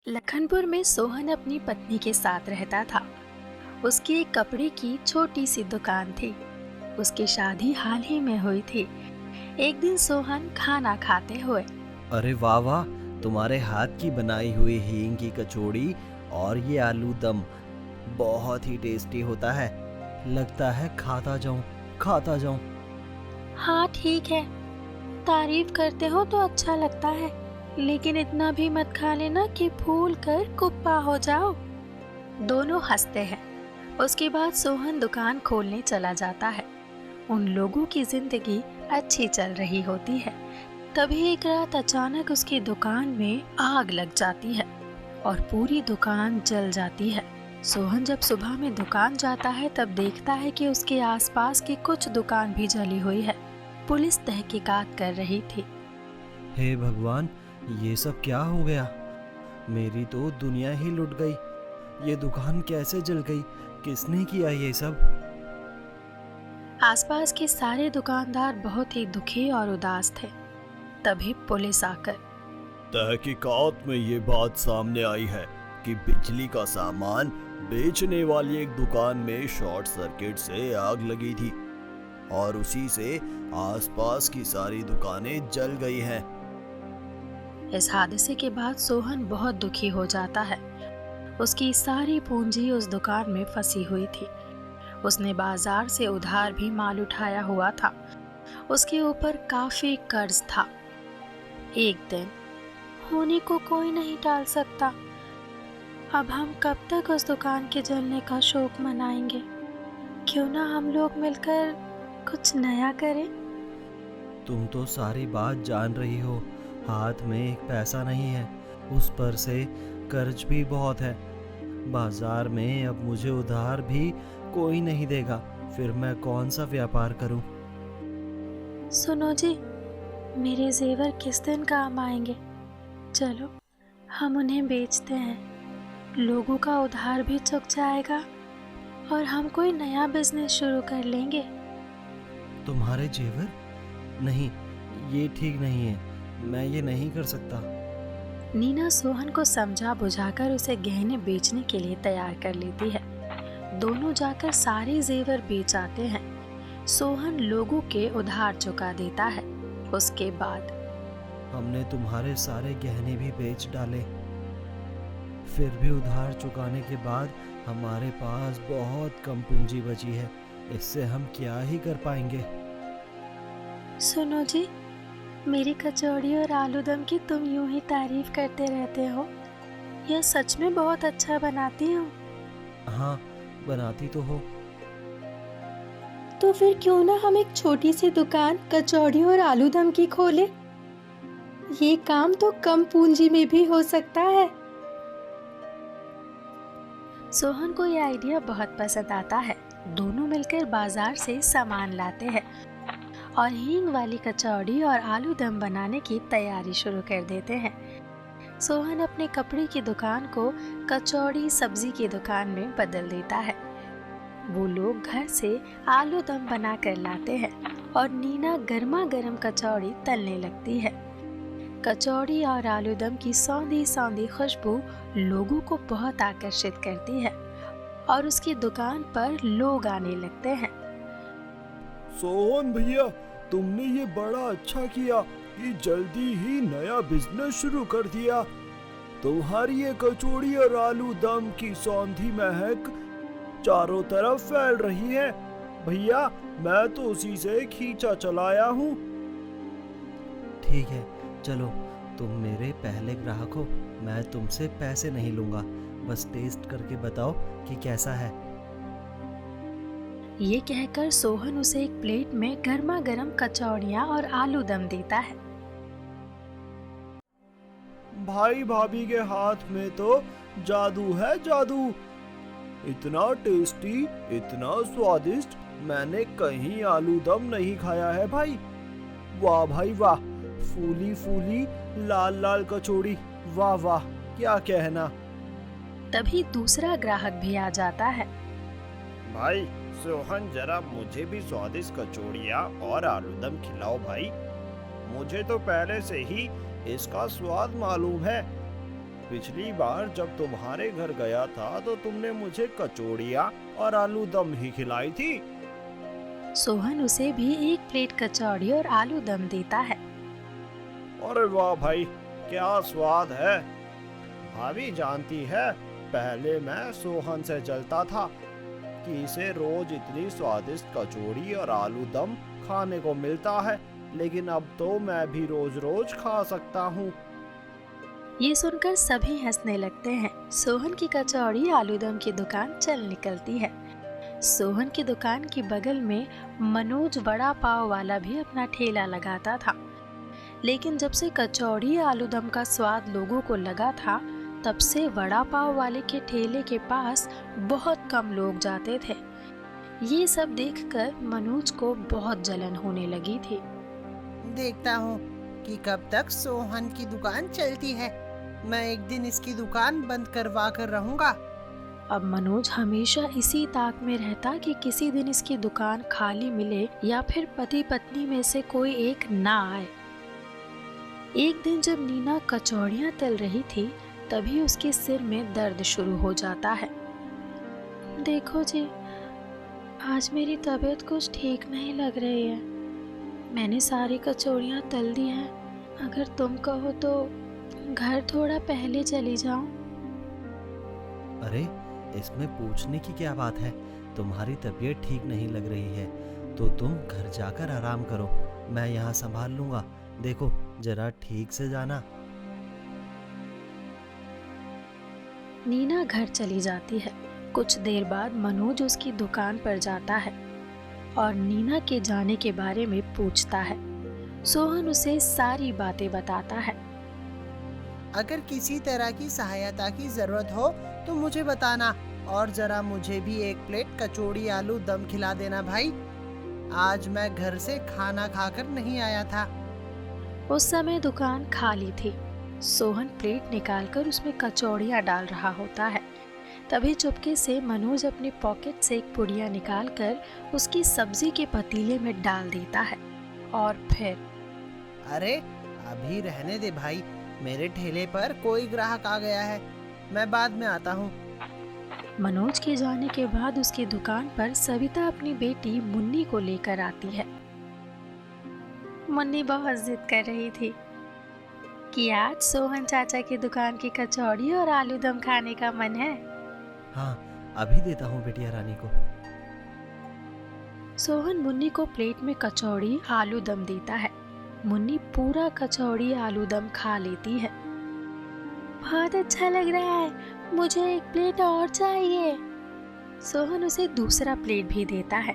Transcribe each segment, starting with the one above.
लखनपुर में सोहन अपनी पत्नी के साथ रहता था। उसकी एक कपड़े की छोटी सी दुकान थी। उसकी शादी हाल ही में हुई थी। एक दिन सोहन खाना खाते हुए, अरे वाह वाह, तुम्हारे हाथ की बनाई हुई हींग की कचौड़ी और ये आलू दम बहुत ही टेस्टी होता है। लगता है खाता जाऊं। हाँ ठीक है, तारीफ करते हो तो अच्छा लगता है, लेकिन इतना भी मत खा लेना कि फूल कर कुप्पा हो जाओ। दोनों हंसते हैं। उसके बाद सोहन दुकान खोलने चला जाता है। उन लोगों की जिंदगी अच्छी चल रही होती है। तभी एक रात अचानक उसकी दुकान में आग लग जाती है और पूरी दुकान जल जाती है। सोहन जब सुबह में दुकान जाता है तब देखता है कि उसके आसपास की कुछ दुकान भी जली हुई है। पुलिस तहकीकात कर रही थी। हे भगवान, ये सब क्या हो गया? मेरी तो दुनिया ही लुट गई। ये दुकान कैसे जल गई? किसने किया ये सब? आसपास के सारे दुकानदार बहुत ही दुखी और उदास थे। तभी पुलिस आकर, तहकीकात में ये बात सामने आई है कि बिजली का सामान बेचने वाली एक दुकान में शॉर्ट सर्किट से आग लगी थी और उसी से आसपास की सारी दुकानें जल गई हैं। इस हादसे के बाद सोहन बहुत दुखी हो जाता है। उसकी सारी पूंजी उस दुकान में फंसी हुई थी। उसने बाजार से उधार भी माल उठाया हुआ था। उसके ऊपर काफी कर्ज था। एक दिन होने को कोई नहीं टाल सकता। अब हम कब तक उस दुकान के जलने का शोक मनाएंगे? क्यों ना हम लोग मिलकर कुछ नया करें? तुम तो सारी बात जान रही हो। हाथ में एक पैसा नहीं है, उस पर से कर्ज भी बहुत है। बाजार में अब मुझे उधार भी कोई नहीं देगा, फिर मैं कौन सा व्यापार करूं? सुनो जी, मेरे जेवर किस दिन काम आएंगे? चलो हम उन्हें बेचते हैं। लोगों का उधार भी चुक जाएगा और हम कोई नया बिजनेस शुरू कर लेंगे। तुम्हारे जेवर? नहीं, ये ठीक नहीं है। मैं ये नहीं कर सकता। नीना सोहन को समझा बुझाकर उसे गहने बेचने के लिए तैयार कर लेती है। दोनों जाकर सारे जेवर बेच आते हैं। सोहन लोगों के उधार चुका देता है। उसके बाद हमने तुम्हारे सारे गहने भी बेच डाले, फिर भी उधार चुकाने के बाद हमारे पास बहुत कम पूंजी बची है। इससे हम क्या ही कर पाएंगे? सुनो जी, मेरी कचौड़ी और आलू दम की तुम यूं ही तारीफ करते रहते हो। यह सच में बहुत अच्छा बनाती हूँ। हाँ, बनाती तो हो। तो फिर क्यों ना हम एक छोटी सी दुकान कचौड़ी और आलू दम की खोले? ये काम तो कम पूंजी में भी हो सकता है। सोहन को यह आइडिया बहुत पसंद आता है। दोनों मिलकर बाजार से सामान लाते हैं और हींग वाली कचौड़ी और आलू दम बनाने की तैयारी शुरू कर देते हैं। सोहन अपने कपड़े की दुकान को कचौड़ी सब्जी की दुकान में बदल देता है। वो लोग घर से आलू दम बना कर लाते हैं और नीना गर्मा गर्म कचौड़ी तलने लगती है। कचौड़ी और आलू दम की सौंधी सौंधी खुशबू लोगों को बहुत आकर्षित करती है और उसकी दुकान पर लोग आने लगते हैं। सोहन भैया, तुमने ये बड़ा अच्छा किया कि जल्दी ही नया बिजनेस शुरू कर दिया। तुम्हारी ये कचौड़ी और आलू दम की सौंधी महक चारों तरफ फैल रही है। भैया, मैं तो उसी से खींचा चलाया हूँ। ठीक है, चलो, तुम मेरे पहले ग्राहक हो। मैं तुमसे पैसे नहीं लूंगा, बस टेस्ट करके बताओ कि कैसा है। ये कहकर सोहन उसे एक प्लेट में गर्मा गर्म कचौड़ियाँ और आलू दम देता है। भाई भाभी के हाथ में तो जादू है, जादू। इतना टेस्टी, इतना स्वादिष्ट मैंने कहीं आलू दम नहीं खाया है भाई। वाह भाई वाह, फूली फूली लाल लाल कचौड़ी, वाह वाह, क्या कहना। तभी दूसरा ग्राहक भी आ जाता है। भाई सोहन, जरा मुझे भी स्वादिष्ट कचौड़ियाँ और आलूदम खिलाओ भाई। मुझे तो पहले से ही इसका स्वाद मालूम है। पिछली बार जब तुम्हारे घर गया था तो तुमने मुझे कचौड़ियाँ और आलू दम ही खिलाई थी। सोहन उसे भी एक प्लेट कचौड़ी और आलू दम देता है। अरे वाह भाई, क्या स्वाद है। भाभी जानती है, पहले मैं सोहन से जलता था कि इसे रोज इतनी स्वादिष्ट कचौड़ी और आलू दम खाने को मिलता है, लेकिन अब तो मैं भी रोज रोज खा सकता हूँ। ये सुनकर सभी हंसने लगते हैं। सोहन की कचौड़ी आलूदम की दुकान चल निकलती है। सोहन की दुकान के बगल में मनोज वड़ा पाव वाला भी अपना ठेला लगाता था, लेकिन जब से कचौड़ी आलूदम का स्वाद लोगों को लगा था, तब से वड़ा पाव वाले के ठेले के पास बहुत कम लोग जाते थे। ये सब देखकर मनोज को बहुत जलन होने लगी थी। देखता हूँ कि कब तक सोहन की दुकान चलती है। मैं एक दिन इसकी दुकान बंद करवा कर रहूंगा। अब मनोज हमेशा इसी ताक में रहता कि किसी दिन इसकी दुकान खाली मिले या फिर पति पत्नी में से कोई एक ना आए। एक दिन जब नीना कचौड़ियाँ तल रही थी, तभी उसके सिर में दर्द शुरू हो जाता है। देखो जी, आज मेरी तबीयत कुछ ठीक नहीं लग रही है। मैंने सारी कचौड़ियाँ तल दी हैं। अगर तुम कहो तो घर थोड़ा पहले चली जाऊं। अरे, इसमें पूछने की क्या बात है। तुम्हारी तबीयत ठीक नहीं लग रही है तो तुम घर जाकर आराम करो, मैं यहाँ संभाल लूंगा। देखो, जरा ठीक से जाना। नीना घर चली जाती है। कुछ देर बाद मनोज उसकी दुकान पर जाता है और नीना के जाने के बारे में पूछता है। सोहन उसे सारी बातें बताता है। अगर किसी तरह की सहायता की जरूरत हो तो मुझे बताना, और जरा मुझे भी एक प्लेट कचौड़ी आलू दम खिला देना भाई। आज मैं घर से खाना खाकर नहीं आया था। उस समय दुकान खाली थी। सोहन प्लेट निकालकर उसमें कचौड़ियाँ डाल रहा होता है। तभी चुपके से मनोज अपनी पॉकेट से एक पुड़िया निकालकर उसकी सब्जी के पतीले में डाल देता है और फिर, अरे अभी रहने दे भाई, मेरे ठेले पर कोई ग्राहक आ गया है, मैं बाद में आता हूँ। मनोज के जाने के बाद उसकी दुकान पर सविता अपनी बेटी मुन्नी को लेकर आती है। मुन्नी बहुत जिद कर रही थी कि आज सोहन चाचा की दुकान की कचौड़ी और आलू दम खाने का मन है। हाँ, अभी देता हूँ बेटिया रानी को। सोहन मुन्नी को प्लेट में कचौड़ी आलू दम देता है। मुन्नी पूरा कचौड़ी आलू दम खा लेती है। बहुत अच्छा लग रहा है, मुझे एक प्लेट और चाहिए। सोहन उसे दूसरा प्लेट भी देता है।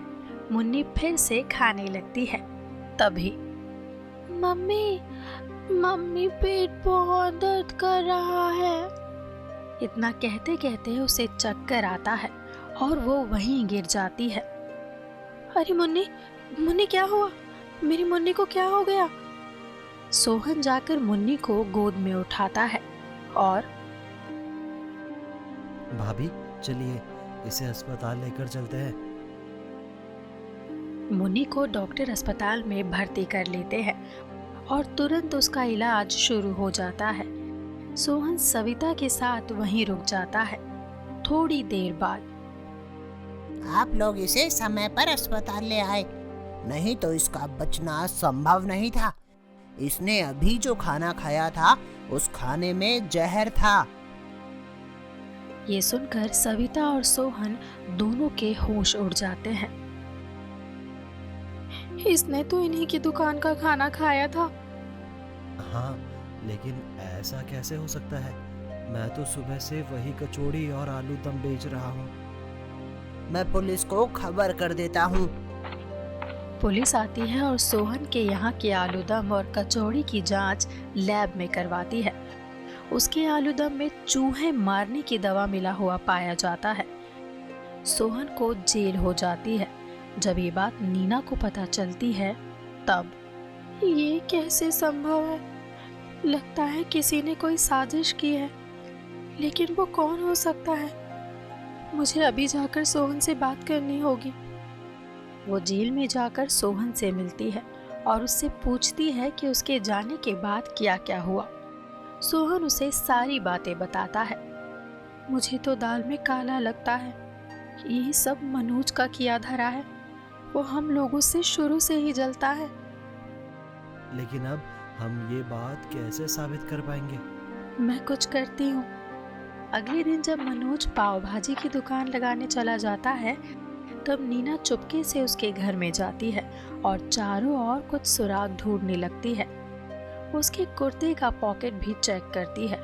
मुन्नी फिर से खाने लगती है। तभी, मम्मी मम्मी पेट बहुत दर्द कर रहा है। इतना कहते कहते उसे चक्कर आता है और वो वहीं गिर जाती है। अरे मुन्नी, मुन्नी क्या हुआ? मेरी मुन्नी को क्या हो गया? सोहन जाकर मुन्नी को गोद में उठाता है और, भाभी चलिए, इसे अस्पताल लेकर चलते हैं। मुन्नी को डॉक्टर अस्पताल में भर्ती कर लेते हैं और तुरंत उसका इलाज शुरू हो जाता है। सोहन सविता के साथ वहीं रुक जाता है। थोड़ी देर बाद, आप लोग इसे समय पर अस्पताल ले आए, नहीं तो इसका बचना संभव नहीं था। इसने अभी जो खाना खाया था उस खाने में जहर था। ये सुनकर सविता और सोहन दोनों के होश उड़ जाते हैं। इसने तो इन्हीं की दुकान का खाना खाया था। हाँ, लेकिन ऐसा कैसे हो सकता है? मैं तो सुबह से वही कचौड़ी और आलू दम बेच रहा हूँ। मैं पुलिस को खबर कर देता हूँ। पुलिस आती है और सोहन के यहाँ के आलूदम और कचौड़ी की जांच लैब में करवाती है। उसके आलूदम में चूहे मारने की दवा मिला हुआ पाया जाता है। सोहन को जेल हो जाती है। जब ये बात नीना को पता चलती है, तब, ये कैसे संभव है? लगता है किसी ने कोई साजिश की है, लेकिन वो कौन हो सकता है? मुझे अभी जाकर सोहन से बात करनी होगी। वो जेल में जाकर सोहन से मिलती है और उससे पूछती है कि उसके जाने के बाद क्या क्या हुआ। सोहन उसे सारी बातें बताता है। मुझे तो दाल में काला लगता है, ये सब मनोज का किया धरा है। वो हम लोगों से शुरू से ही जलता है। लेकिन अब हम ये बात कैसे साबित कर पाएंगे? मैं कुछ करती हूँ। अगले दिन जब मनोज पाव भाजी की दुकान लगाने चला जाता है, तब नीना चुपके से उसके घर में जाती है और चारों ओर कुछ सुराग ढूंढने लगती है। उसके कुर्ते का पॉकेट भी चेक करती है।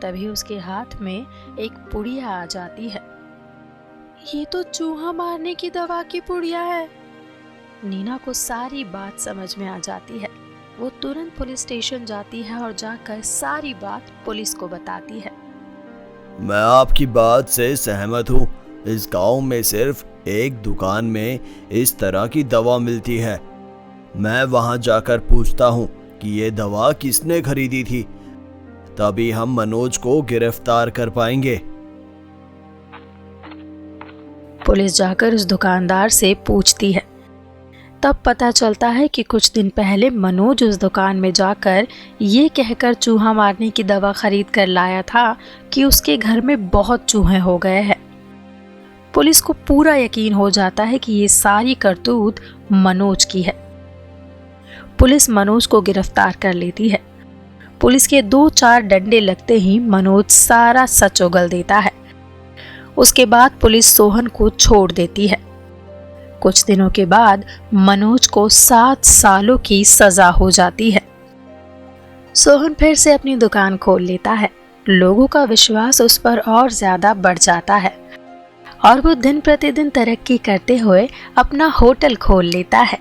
तभी उसके हाथ में एक पुड़िया आ जाती है। ये तो चूहा मारने की दवा की पुड़िया है। नीना को सारी बात समझ में आ जाती है। वो तुरंत पुलिस स्टेशन जाती है और जाकर सारी बात पुलिस को बताती है। मैं आपकी बात से सहमत हूँ। इस गांव में सिर्फ एक दुकान में इस तरह की दवा मिलती है। मैं वहां जाकर पूछता हूँ कि ये दवा किसने खरीदी थी, तभी हम मनोज को गिरफ्तार कर पाएंगे। पुलिस जाकर उस दुकानदार से पूछती है। तब पता चलता है कि कुछ दिन पहले मनोज उस दुकान में जाकर ये कहकर चूहा मारने की दवा खरीद कर लाया था कि उसके घर में बहुत चूहे हो गए हैं। पुलिस को पूरा यकीन हो जाता है कि ये सारी करतूत मनोज की है। पुलिस मनोज को गिरफ्तार कर लेती है। पुलिस के 2-4 डंडे लगते ही मनोज सारा सच उगल देता है। उसके बाद पुलिस सोहन को छोड़ देती है। कुछ दिनों के बाद मनोज को 7 सालों की सजा हो जाती है। सोहन फिर से अपनी दुकान खोल लेता है। लोगों का विश्वास उस पर और ज्यादा बढ़ जाता है और वो दिन प्रतिदिन तरक्की करते हुए अपना होटल खोल लेता है।